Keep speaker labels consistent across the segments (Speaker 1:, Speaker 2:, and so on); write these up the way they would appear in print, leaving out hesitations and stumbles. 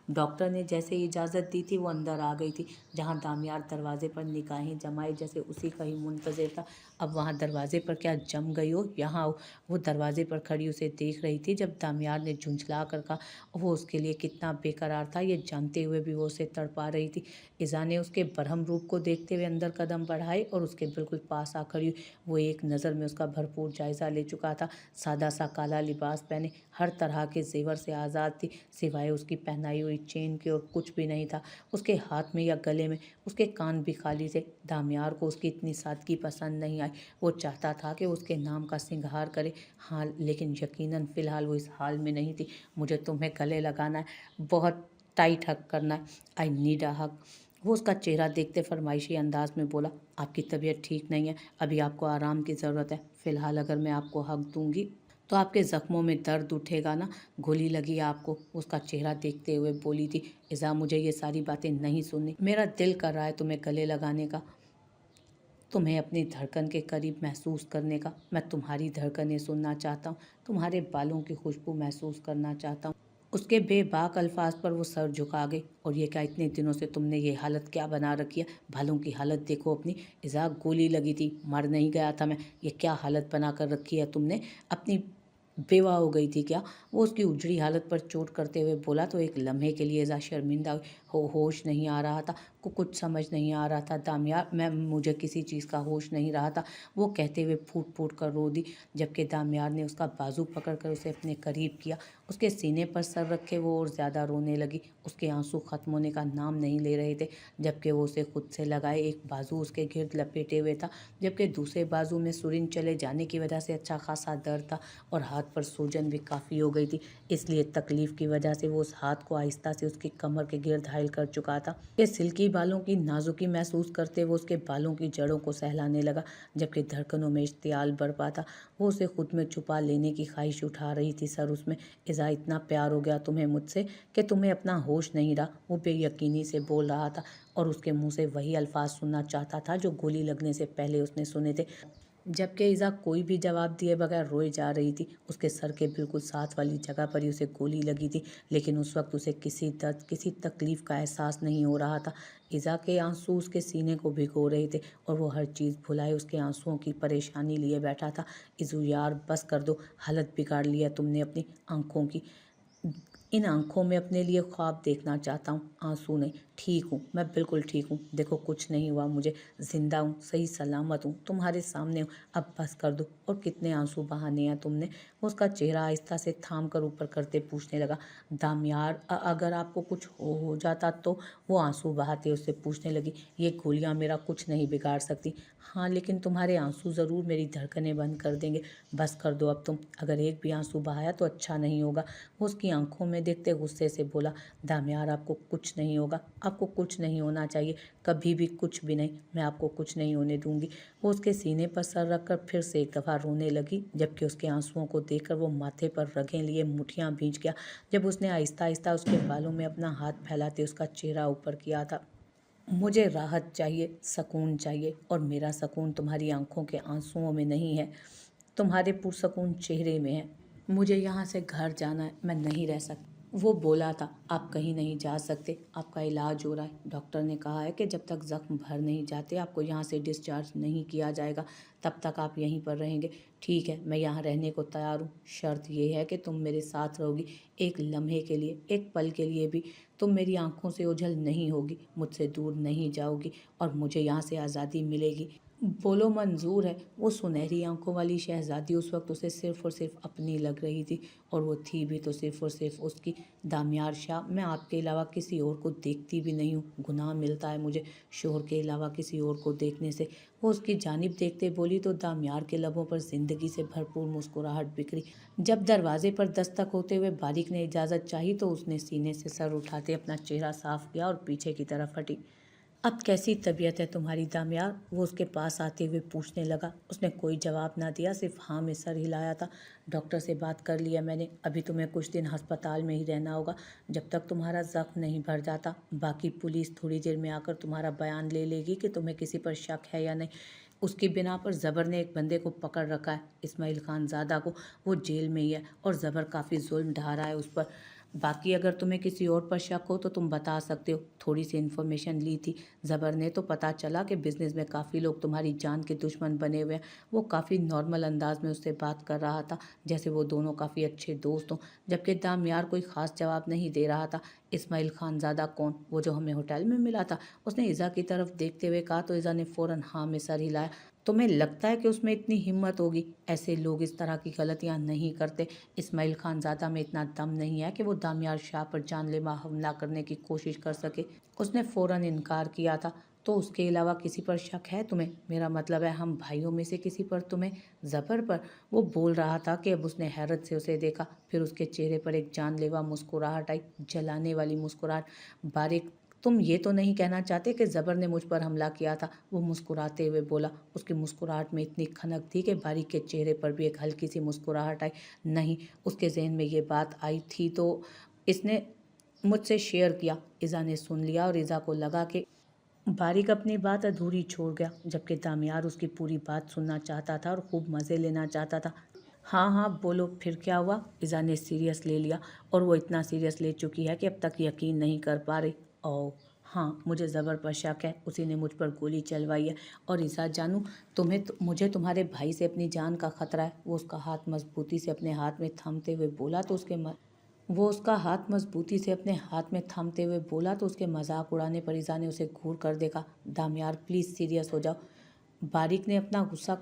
Speaker 1: Doctor ने जैसे ही इजाज़त दी थी वो अंदर आ गई थी। जहाँ दामियार दरवाजे पर निगाहें जमाए जैसे उसी का ही मुंतज़िर था। अब वहाँ दरवाजे पर क्या जम गई हो, यहाँ वो दरवाजे पर खड़ी उसे देख रही थी। जब दामियार ने झुंझला कर कहा, वो उसके लिए कितना बेकरार था ये जानते हुए भी वो उसे तड़पा रही थी। इज़ा ने उसके बरहम रूप को देखते हुए अंदर कदम बढ़ाए और उसके बिल्कुल पास आ खड़ी हुई। वो एक नज़र में उसका भरपूर जायज़ा ले चुका था। सादा सा काला लिबास पहने, हर तरह के ज़ेवर से आज़ाद थी, सिवाय उसकी पहनाई हुई चेन के और कुछ भी नहीं था उसके हाथ में या गले में। उसके कान भी खाली थे। दामियार को उसकी इतनी सादगी पसंद नहीं आई। वो चाहता था कि उसके नाम का सिंगार करे, हाँ, लेकिन यकीनन फ़िलहाल वो इस हाल में नहीं थी। मुझे तुम्हें गले लगाना है, बहुत टाइट हग करना है, आई नीड अ हग। वो उसका चेहरा देखते फरमाइशी अंदाज में बोला, आपकी तबीयत ठीक नहीं है, अभी आपको आराम की ज़रूरत है। फ़िलहाल अगर मैं आपको हग दूंगी तो आपके ज़ख्मों में दर्द उठेगा ना, गोली लगी है आपको। उसका चेहरा देखते हुए बोली थी, इज़ा मुझे ये सारी बातें नहीं सुननी, मेरा दिल कर रहा है तुम्हें गले लगाने का, तुम्हें अपनी धड़कन के करीब महसूस करने का। मैं तुम्हारी धड़कनें सुनना चाहता हूँ, तुम्हारे बालों की खुशबू महसूस करना चाहता हूँ। उसके बेबाक अल्फाज पर वो सर झुका गई। और ये क्या, इतने दिनों से तुमने ये हालत क्या बना रखी है, बालों की हालत देखो अपनी। इज़ा, गोली लगी थी, मर नहीं गया था मैं, ये क्या हालत बना कर रखी है तुमने, अपनी बेवा हो गई थी क्या। वो उसकी उजड़ी हालत पर चोट करते हुए बोला तो एक लम्हे के लिए इज़ा शर्मिंदा हुई। होश नहीं आ रहा था, को कुछ समझ नहीं आ रहा था दामियार, मुझे किसी चीज़ का होश नहीं रहा था, वो कहते हुए फूट फूट कर रो दी। जबकि दामियार ने उसका बाजू पकड़कर उसे अपने करीब किया। उसके सीने पर सर रखे वो और ज़्यादा रोने लगी। उसके आंसू ख़त्म होने का नाम नहीं ले रहे थे। जबकि वो उसे खुद से लगाए एक बाजू उसके गिर्द लपेटे हुए था, जबकि दूसरे बाजू में सुरिन चले जाने की वजह से अच्छा खासा दर्द था और हाथ पर सूजन भी काफ़ी हो गई थी। इसलिए तकलीफ की वजह से वो उस हाथ को आहिस्ता से उसकी कमर के गिर्द हाइल कर चुका था। ये सिल्की बालों की नाजुकी महसूस करते वो उसके बालों की जड़ों को सहलाने लगा, जबकि धड़कनों में इश्तियाल बरपा था। वो उसे खुद में छुपा लेने की ख्वाहिश उठा रही थी। सर उसमें, इज़ा, इतना प्यार हो गया तुम्हें मुझसे कि तुम्हें अपना होश नहीं रहा, वो बेयकीनी से बोल रहा था और उसके मुंह से वही अल्फाज सुनना चाहता था जो गोली लगने से पहले उसने सुने थे। जबकि इज़ा कोई भी जवाब दिए बगैर रोए जा रही थी। उसके सर के बिल्कुल साथ वाली जगह पर ही उसे गोली लगी थी, लेकिन उस वक्त उसे किसी दर्द, किसी तकलीफ का एहसास नहीं हो रहा था। इज़ा के आंसू उसके सीने को भिगो रहे थे और वो हर चीज़ भुलाए उसके आंसुओं की परेशानी लिए बैठा था। इज़ू यार, बस कर दो, हालत बिगाड़ ली है तुमने अपनी आंखों की। इन आंखों में अपने लिए ख्वाब देखना चाहता हूँ, आंसू नहीं। ठीक हूँ, मैं बिल्कुल ठीक हूँ, देखो कुछ नहीं हुआ मुझे, जिंदा हूँ, सही सलामत हूँ, तुम्हारे सामने हूँ, अब बस कर दो। और कितने आंसू बहाने हैं तुमने। वो उसका चेहरा आहिस्ता से थाम कर ऊपर करते पूछने लगा, दामियार, अगर आपको कुछ हो जाता तो। वो आंसू बहाते उससे पूछने लगी, ये गोलियाँ मेरा कुछ नहीं बिगाड़ सकती। हाँ, लेकिन तुम्हारे आंसू ज़रूर मेरी धड़कनें बंद कर देंगे, बस कर दो अब तुम, अगर एक भी आंसू बहाया तो अच्छा नहीं होगा। वो उसकी आंखों में देखते गुस्से से बोला, दामियार, आपको कुछ नहीं होगा, आपको कुछ नहीं होना चाहिए, कभी भी कुछ भी नहीं, मैं आपको कुछ नहीं होने दूंगी। वो उसके सीने पर सर रखकर फिर से एक दफ़ा रोने लगी, जबकि उसके आंसुओं को देखकर वो माथे पर रगें लिए मुठियां भींच गया। जब उसने आहिस्ता आहिस्ता उसके बालों में अपना हाथ फैलाते उसका चेहरा ऊपर किया था। मुझे राहत चाहिए, सकून चाहिए, और मेरा सकून तुम्हारी आंखों के आंसुओं में नहीं है, तुम्हारे पुरसकून चेहरे में है। मुझे यहाँ से घर जाना है, मैं नहीं रह सकता। वो बोला था, आप कहीं नहीं जा सकते, आपका इलाज हो रहा है, डॉक्टर ने कहा है कि जब तक ज़ख्म भर नहीं जाते आपको यहाँ से डिस्चार्ज नहीं किया जाएगा, तब तक आप यहीं पर रहेंगे। ठीक है, मैं यहाँ रहने को तैयार हूँ, शर्त ये है कि तुम मेरे साथ रहोगी, एक लम्हे के लिए, एक पल के लिए भी। तुम मेरी आंखों से ओझल नहीं होगी, मुझसे दूर नहीं जाओगी, और मुझे यहाँ से आज़ादी मिलेगी। बोलो मंजूर है। वो सुनहरी आंखों वाली शहजादी उस वक्त उसे सिर्फ और सिर्फ अपनी लग रही थी, और वो थी भी तो सिर्फ और सिर्फ उसकी। दामियार शाह, मैं आपके अलावा किसी और को देखती भी नहीं हूँ, गुनाह मिलता है मुझे शोहर के अलावा किसी और को देखने से। वो उसकी जानिब देखते बोली तो दामियार के लबों पर जिंदगी से भरपूर मुस्कुराहट बिखरी। जब दरवाजे पर दस्तक होते हुए बारिक ने इजाज़त चाही तो उसने सीने से सर उठाते अपना चेहरा साफ किया और पीछे की तरफ हटी। अब कैसी तबीयत है तुम्हारी दामियार, वो उसके पास आते हुए पूछने लगा। उसने कोई जवाब ना दिया, सिर्फ हाँ में सर हिलाया था। डॉक्टर से बात कर लिया मैंने, अभी तुम्हें कुछ दिन अस्पताल में ही रहना होगा जब तक तुम्हारा ज़ख्म नहीं भर जाता। बाकी पुलिस थोड़ी देर में आकर तुम्हारा बयान ले लेगी कि तुम्हें किसी पर शक है या नहीं। उसकी बिना पर ज़बर ने एक बंदे को पकड़ रखा है, इस्माइल खान ज़ादा को, वो जेल में ही है और ज़बर काफ़ी जुल्म ढा रहा है उस पर। बाकी अगर तुम्हें किसी और पर शक हो तो तुम बता सकते हो। थोड़ी सी इन्फॉर्मेशन ली थी ज़बर ने तो पता चला कि बिजनेस में काफ़ी लोग तुम्हारी जान के दुश्मन बने हुए हैं। वो काफ़ी नॉर्मल अंदाज में उससे बात कर रहा था, जैसे वो दोनों काफ़ी अच्छे दोस्त हों, जबकि दामियार कोई ख़ास जवाब नहीं दे रहा था। इस्माइल खानज़ादा कौन? वो जो हमें होटल में मिला था? उसने इज़ा की तरफ देखते हुए कहा तो इज़ा ने फ़ौरन हाँ में सर हिलाया। तुम्हें लगता है कि उसमें इतनी हिम्मत होगी? ऐसे लोग इस तरह की गलतियां नहीं करते। इस्माइल खानज़ादा में इतना दम नहीं है कि वो दामियार शाह पर जानलेवा हमला करने की कोशिश कर सके। उसने फ़ौरन इनकार किया था। तो उसके अलावा किसी पर शक है तुम्हें? मेरा मतलब है हम भाइयों में से किसी पर तुम्हें? ज़फ़र पर? वो बोल रहा था कि अब उसने हैरत से उसे देखा, फिर उसके चेहरे पर एक जानलेवा मुस्कुराहट आई, जलाने वाली मुस्कुराहट। बारीक, तुम ये तो नहीं कहना चाहते कि ज़बर ने मुझ पर हमला किया था? वो मुस्कुराते हुए बोला। उसकी मुस्कुराहट में इतनी खनक थी कि बारीक के चेहरे पर भी एक हल्की सी मुस्कुराहट आई। नहीं, उसके जहन में ये बात आई थी तो इसने मुझसे शेयर किया। इज़ा ने सुन लिया और इज़ा को लगा कि बारिक अपनी बात अधूरी छोड़ गया, जबकि दामियार उसकी पूरी बात सुनना चाहता था और खूब मज़े लेना चाहता था। हाँ हाँ बोलो, फिर क्या हुआ? इज़ा ने सीरियस ले लिया, और वो इतना सीरियस ले चुकी है कि अब तक यकीन नहीं कर पा रही। ओह हाँ, मुझे ज़बर पर शक है, उसी ने मुझ पर गोली चलवाई है। और इज़ा जानू, मुझे तुम्हारे भाई से अपनी जान का खतरा है। वो उसका हाथ मजबूती से अपने हाथ में थामते हुए बोला तो वो उसका हाथ मजबूती से अपने हाथ में थामते हुए बोला तो उसके मजाक उड़ाने पर इज़ा ने उसे घूर कर देखा। दामियार प्लीज़ सीरियस हो जाओ। बारिक ने अपना गुस्सा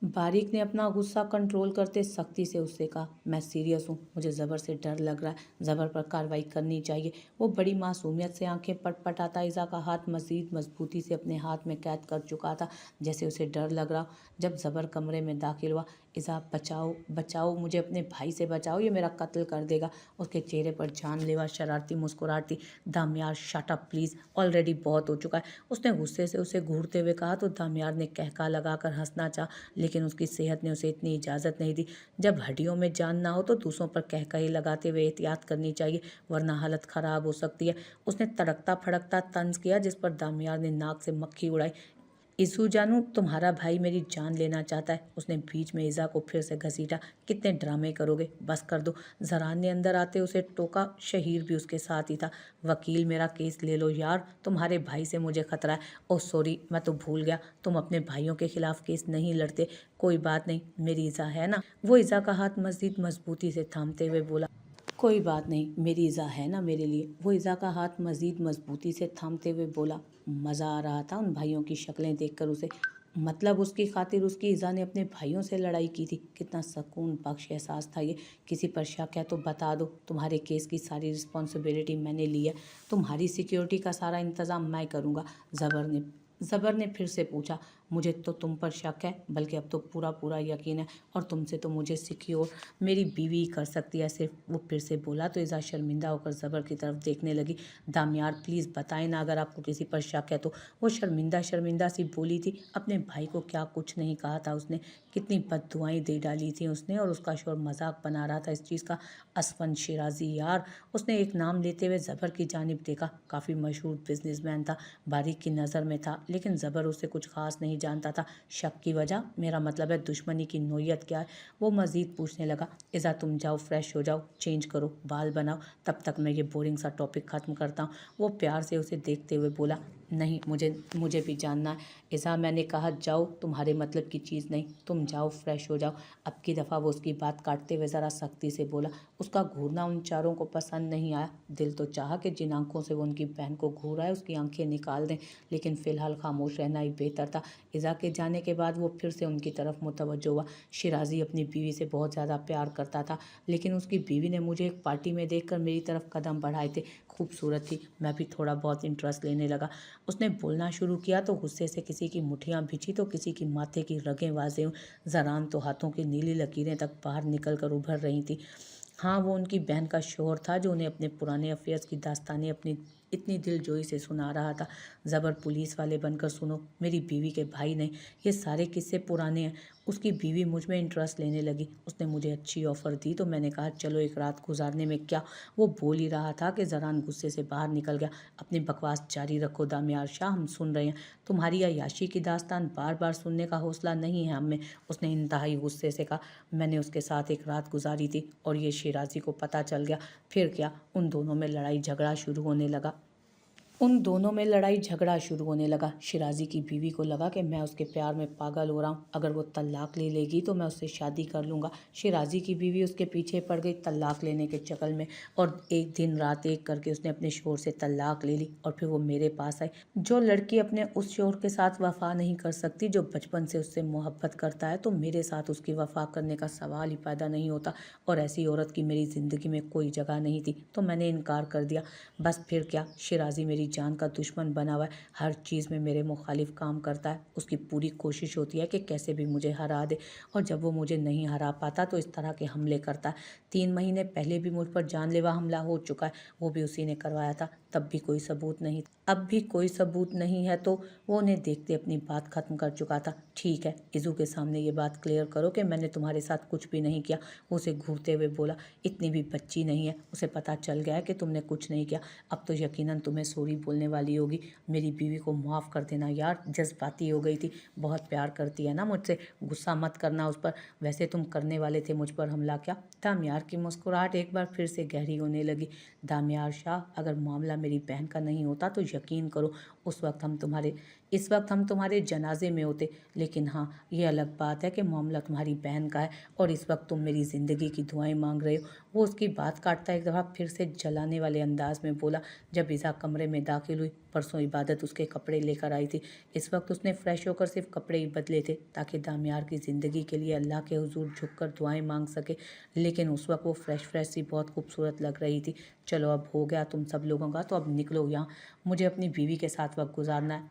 Speaker 1: बारिक ने अपना गुस्सा कंट्रोल करते सख्ती से उससे कहा, मैं सीरियस हूँ, मुझे ज़बर से डर लग रहा है, ज़बर पर कार्रवाई करनी चाहिए। वो बड़ी मासूमियत से आंखें पटपटाता इज़ा का हाथ मज़ीद मजबूती से अपने हाथ में कैद कर चुका था, जैसे उसे डर लग रहा। जब ज़बर कमरे में दाखिल हुआ, इज़ा बचाओ बचाओ, मुझे अपने भाई से बचाओ, ये मेरा कत्ल कर देगा। उसके चेहरे पर जानलेवा शरारती मुस्कुराहट थी। दामियार शट अप प्लीज़, ऑलरेडी बहुत हो चुका है, उसने गुस्से से उसे घूरते हुए कहा तो दामियार ने कहका लगाकर हंसना चाहा, लेकिन उसकी सेहत ने उसे इतनी इजाज़त नहीं दी। जब हड्डियों में जान ना हो तो दूसरों पर कहकही लगाते हुए एहतियात करनी चाहिए, वरना हालत ख़राब हो सकती है। उसने तड़कता फड़कता तंज किया, जिस पर दामियार ने नाक से मक्खी उड़ाई। इशू जानू, तुम्हारा भाई मेरी जान लेना चाहता है, उसने बीच में इज़ा को फिर से घसीटा। कितने ड्रामे करोगे, बस कर दो। जरान ने अंदर आते उसे टोका। शहीर भी उसके साथ ही था। वकील, मेरा केस ले लो यार, तुम्हारे भाई से मुझे खतरा है। ओह सॉरी, मैं तो भूल गया, तुम अपने भाइयों के खिलाफ केस नहीं लड़ते। कोई बात नहीं, मेरी इज़ा है ना। वो इज़ा का हाथ मज़ीद मजबूती से थामते हुए बोला, कोई बात नहीं, मेरी इज़ा है ना मेरे लिए। वो इज़ा का हाथ मज़ीद मजबूती से थामते हुए बोला। मज़ा आ रहा था उन भाइयों की शक्लें देखकर उसे। मतलब उसकी खातिर उसकी इज़ा ने अपने भाइयों से लड़ाई की थी। कितना सुकून बख्श एहसास था ये। किसी पर शक है तो बता दो, तुम्हारे केस की सारी रिस्पॉन्सिबिलिटी मैंने ली है, तुम्हारी सिक्योरिटी का सारा इंतज़ाम मैं करूँगा। ज़बर ने फिर से पूछा, मुझे तो तुम पर शक है, बल्कि अब तो पूरा पूरा यकीन है, और तुमसे तो मुझे सिक्योर मेरी बीवी ही कर सकती है सिर्फ। वो फिर से बोला तो इज़ा शर्मिंदा होकर ज़बर की तरफ देखने लगी। दामियार प्लीज़ बताएं ना, अगर आपको किसी पर शक है तो। वो शर्मिंदा शर्मिंदा सी बोली थी। अपने भाई को क्या कुछ नहीं कहा था उसने, कितनी बददुआएं दे डाली थी उसने, और उसका शोर मजाक बना रहा था इस चीज़ का। असफन शिराजी यार, उसने एक नाम लेते हुए ज़बर की जानिब देखा। काफ़ी मशहूर बिजनेसमैन था, बारिक की नज़र में था, लेकिन ज़बर उससे कुछ खास नहीं जानता था। शक की वजह, मेरा मतलब है दुश्मनी की नोयत क्या है? वो मज़ीद पूछने लगा। इज़ा तुम जाओ, फ्रेश हो जाओ, चेंज करो, बाल बनाओ, तब तक मैं ये बोरिंग सा टॉपिक ख़त्म करता हूँ। वो प्यार से उसे देखते हुए बोला, नहीं, मुझे भी जानना है। इज़ा, मैंने कहा जाओ, तुम्हारे मतलब की चीज़ नहीं, तुम जाओ, फ्रेश हो जाओ। अब की दफ़ा वो उसकी बात काटते हुए ज़रा सख्ती से बोला। उसका घूरना उन चारों को पसंद नहीं आया। दिल तो चाहा कि जिन आंखों से वो उनकी बहन को घूरा है उसकी आंखें निकाल दें, लेकिन फ़िलहाल खामोश रहना ही बेहतर था। इज़ा के जाने के बाद वो फिर से उनकी तरफ मुतवज्जो हुआ। शिराजी अपनी बीवी से बहुत ज़्यादा प्यार करता था, लेकिन उसकी बीवी ने मुझे एक पार्टी में देखकर मेरी तरफ कदम बढ़ाए थे। खूबसूरत थी, मैं भी थोड़ा बहुत इंटरेस्ट लेने लगा। उसने बोलना शुरू किया तो गुस्से से किसी की मुठियाँ भिंची तो किसी की माथे की रगें वाज़ें हुईं। ज़रान तो हाथों की नीली लकीरें तक बाहर निकल कर उभर रही थी। हाँ, वो उनकी बहन का शौहर था जो उन्हें अपने पुराने अफेयर्स की दास्तानें अपनी इतनी दिलजोई से सुना रहा था। ज़बर पुलिस वाले बनकर सुनो, मेरी बीवी के भाई नहीं, ये सारे किस्से पुराने हैं। उसकी बीवी मुझ में इंटरेस्ट लेने लगी। उसने मुझे अच्छी ऑफ़र दी तो मैंने कहा चलो एक रात गुजारने में क्या। वो बोल ही रहा था कि ज़रान गुस्से से बाहर निकल गया। अपनी बकवास जारी रखो दामियार शाह, हम सुन रहे हैं। तुम्हारी अय्याशी की दास्तान बार बार सुनने का हौसला नहीं है हमें, उसने इंतहाई गुस्से से कहा। मैंने उसके साथ एक रात गुजारी थी और ये शिराजी को पता चल गया। फिर क्या, उन दोनों में लड़ाई झगड़ा शुरू होने लगा। शिराजी की बीवी को लगा कि मैं उसके प्यार में पागल हो रहा हूँ। अगर वो तलाक ले लेगी तो मैं उससे शादी कर लूँगा। शिराजी की बीवी उसके पीछे पड़ गई तलाक लेने के चक्कर में, और एक दिन रात एक करके उसने अपने शोहर से तलाक ले ली और फिर वो मेरे पास आई। जो लड़की अपने उस शोहर के साथ वफा नहीं कर सकती जो बचपन से उससे मोहब्बत करता है, तो मेरे साथ उसकी वफा करने का सवाल ही पैदा नहीं होता। और ऐसी औरत की मेरी ज़िंदगी में कोई जगह नहीं थी, तो मैंने इनकार कर दिया। बस फिर क्या, शिराजी मेरी जान का दुश्मन बना हुआ है। हर चीज़ में मेरे मुखालिफ काम करता है। उसकी पूरी कोशिश होती है कि कैसे भी मुझे हरा दे, और जब वो मुझे नहीं हरा पाता तो इस तरह के हमले करता है। 3 महीने पहले भी मुझ पर जानलेवा हमला हो चुका है, वो भी उसी ने करवाया था। तब भी कोई सबूत नहीं, अब भी कोई सबूत नहीं है, तो वो उन्हें देखते अपनी बात ख़त्म कर चुका था। ठीक है, इज़ू के सामने ये बात क्लियर करो कि मैंने तुम्हारे साथ कुछ भी नहीं किया। वो उसे घूरते हुए बोला। इतनी भी बच्ची नहीं है, उसे पता चल गया है कि तुमने कुछ नहीं किया। अब तो यकीनन तुम्हें सॉरी बोलने वाली होगी। मेरी बीवी को माफ़ कर देना यार, जज्बाती हो गई थी। बहुत प्यार करती है ना मुझसे, गुस्सा मत करना उस पर। वैसे तुम करने वाले थे मुझ पर हमला क्या। दामियार की मुस्कुराहट एक बार फिर से गहरी होने लगी। दामियार शाह, अगर मामला मेरी बहन का नहीं होता तो यकीन करो इस वक्त हम तुम्हारे जनाजे में होते। लेकिन हाँ, ये अलग बात है कि मामला तुम्हारी बहन का है और इस वक्त तुम मेरी ज़िंदगी की दुआएं मांग रहे हो। वो उसकी बात काटता एक दफ़ा फिर से जलाने वाले अंदाज में बोला। जब इज़ा कमरे में दाखिल हुई, परसों इबादत उसके कपड़े लेकर आई थी। इस वक्त उसने फ़्रेश होकर सिर्फ कपड़े ही बदले थे ताकि दामियार की ज़िंदगी के लिए अल्लाह के हुजूर झुककर दुआएं मांग सके। लेकिन उस वक्त वो फ्रेश सी बहुत खूबसूरत लग रही थी। चलो अब हो गया तुम सब लोगों का, तो अब निकलो यहाँ, मुझे अपनी बीवी के साथ वक्त गुजारना है।